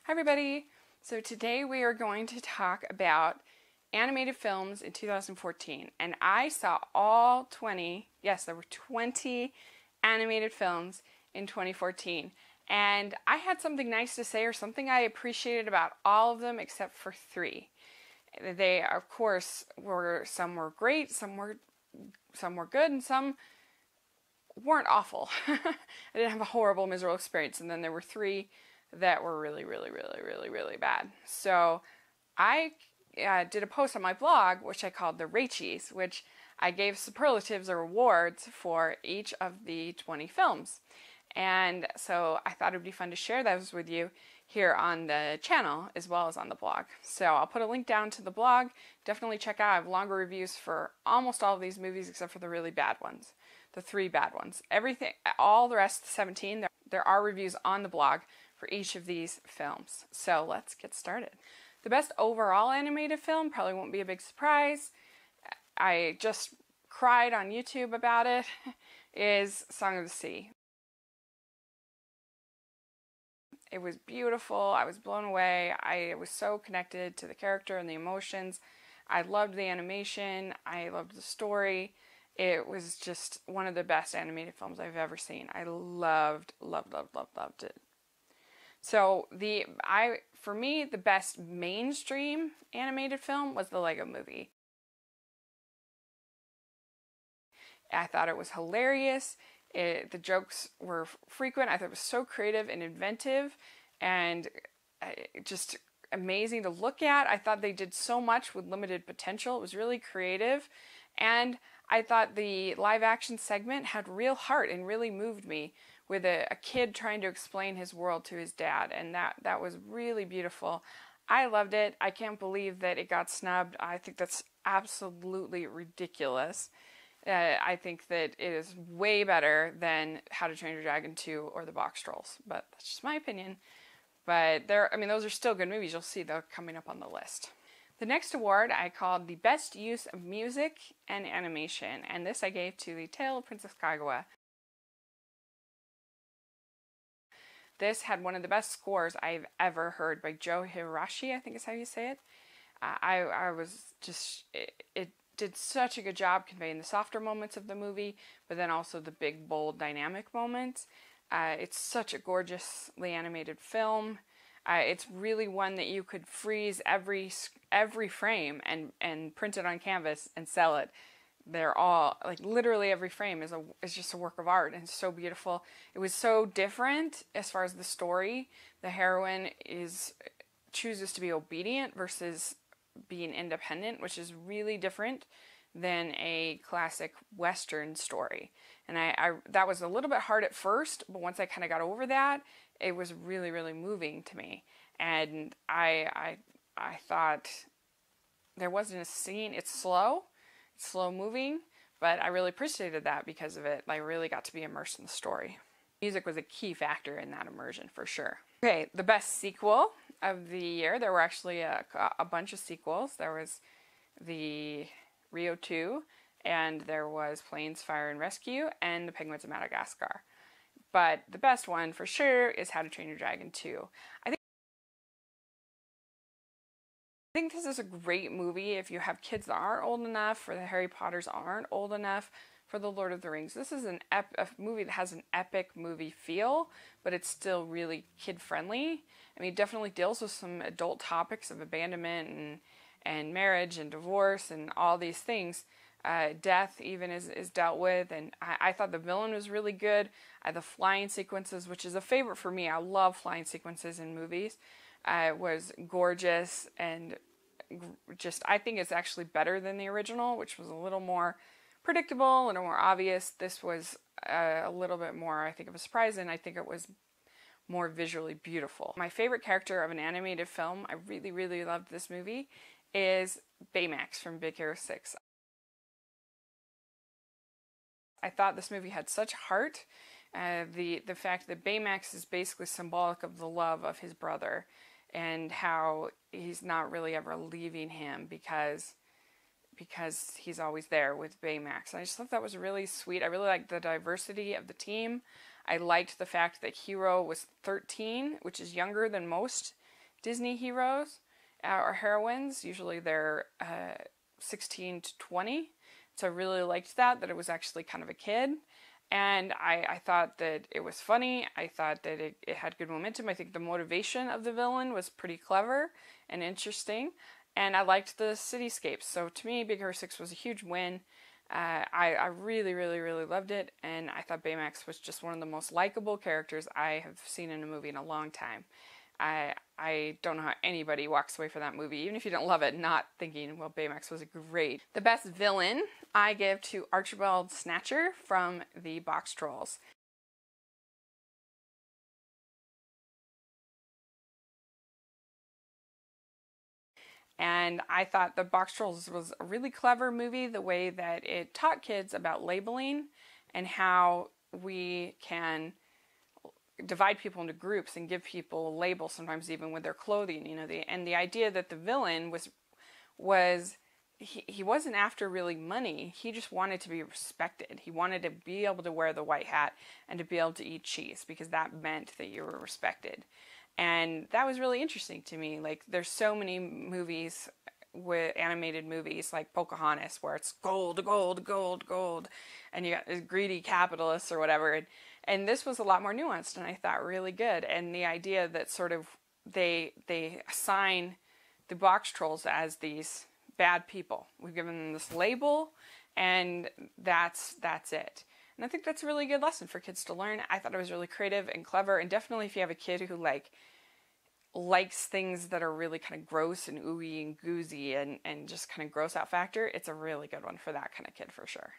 Hi everybody! So today we are going to talk about animated films in 2014, and I saw all 20, yes there were 20 animated films in 2014, and I had something nice to say or something I appreciated about all of them except for 3. They of course some were great, some were good, and some weren't awful. I didn't have a horrible, miserable experience, and then there were 3 that were really bad. So I did a post on my blog, which I called the Rachies, which I gave superlatives or awards for each of the 20 films. And so I thought it would be fun to share those with you here on the channel as well as on the blog. So I'll put a link down to the blog. Definitely check out. I have longer reviews for almost all of these movies except for the really bad ones. The 3 bad ones. Everything, all the rest, 17, there are reviews on the blog for each of these films. So let's get started. The best overall animated film, probably won't be a big surprise, I just cried on YouTube about it, is Song of the Sea. It was beautiful. I was blown away. I was so connected to the character and the emotions. I loved the animation. I loved the story. It was just one of the best animated films I've ever seen. I loved it. So for me, the best mainstream animated film was the Lego Movie. I thought it was hilarious. The jokes were frequent. I thought it was so creative and inventive and just amazing to look at. I thought they did so much with limited potential. It was really creative. And I thought the live action segment had real heart and really moved me, with a kid trying to explain his world to his dad, and that was really beautiful. I loved it. I can't believe that it got snubbed. I think that's absolutely ridiculous. I think that it is way better than How to Train Your Dragon 2 or the Boxtrolls, but that's just my opinion. But those are still good movies. You'll see they're coming up on the list. The next award I called the best use of music and animation, and this I gave to The Tale of Princess Kaguya. This had one of the best scores I've ever heard by Joe Hirashi, I think is how you say it. I was just, it did such a good job conveying the softer moments of the movie, but then also the big, bold, dynamic moments. It's such a gorgeously animated film. It's really one that you could freeze every frame and print it on canvas and sell it. They're all, like, literally every frame is just a work of art, and it's so beautiful. It was so different as far as the story. The heroine chooses to be obedient versus being independent, which is really different than a classic Western story. And that was a little bit hard at first, but once I kind of got over that, it was really moving to me. And I thought there wasn't a scene. It's slow moving, but I really appreciated that because of it. I really got to be immersed in the story. Music was a key factor in that immersion for sure. Okay, the best sequel of the year. There were actually a bunch of sequels. There was the Rio 2, and there was Planes, Fire and Rescue, and The Penguins of Madagascar. But the best one for sure is How to Train Your Dragon 2. I think this is a great movie if you have kids that aren't old enough, for the Harry Potters aren't old enough, for the Lord of the Rings. This is a movie that has an epic movie feel, but it's still really kid-friendly. I mean, it definitely deals with some adult topics of abandonment and marriage and divorce and all these things. Death even is dealt with, and I thought the villain was really good. The flying sequences, which is a favorite for me. I love flying sequences in movies. Was gorgeous, and just, I think it's actually better than the original, which was a little more predictable, a little more obvious. This was a little bit more, I think, of a surprise, and I think it was more visually beautiful. My favorite character of an animated film, I really loved this movie, is Baymax from Big Hero 6. I thought this movie had such heart. The fact that Baymax is basically symbolic of the love of his brother, and how he's not really ever leaving him because he's always there with Baymax. And I just thought that was really sweet. I really liked the diversity of the team. I liked the fact that Hero was 13, which is younger than most Disney heroes or heroines. Usually they're 16 to 20. So I really liked that it was actually kind of a kid. And I thought that it was funny. I thought that it had good momentum. I think the motivation of the villain was pretty clever and interesting. And I liked the cityscapes. So to me, Big Hero 6 was a huge win. I really, really, really loved it. And I thought Baymax was just one of the most likable characters I have seen in a movie in a long time. I don't know how anybody walks away from that movie, even if you don't love it, not thinking, well, Baymax was great. The best villain I give to Archibald Snatcher from the Boxtrolls. And I thought the Boxtrolls was a really clever movie, the way that it taught kids about labeling and how we can divide people into groups and give people labels, sometimes even with their clothing. And the idea that the villain was he wasn't after really money. He just wanted to be respected. He wanted to be able to wear the white hat and to be able to eat cheese, because that meant that you were respected. And that was really interesting to me. Like, there's so many movies, with animated movies like Pocahontas, where it's gold, gold, gold, gold, and you got greedy capitalists or whatever. And this was a lot more nuanced, and I thought really good. And the idea that sort of they assign the Boxtrolls as these bad people. We've given them this label, and that's it. And I think that's a really good lesson for kids to learn. I thought it was really creative and clever, and definitely if you have a kid who likes things that are really kind of gross and ooey and goozy and just kind of gross out factor, it's a really good one for that kind of kid for sure.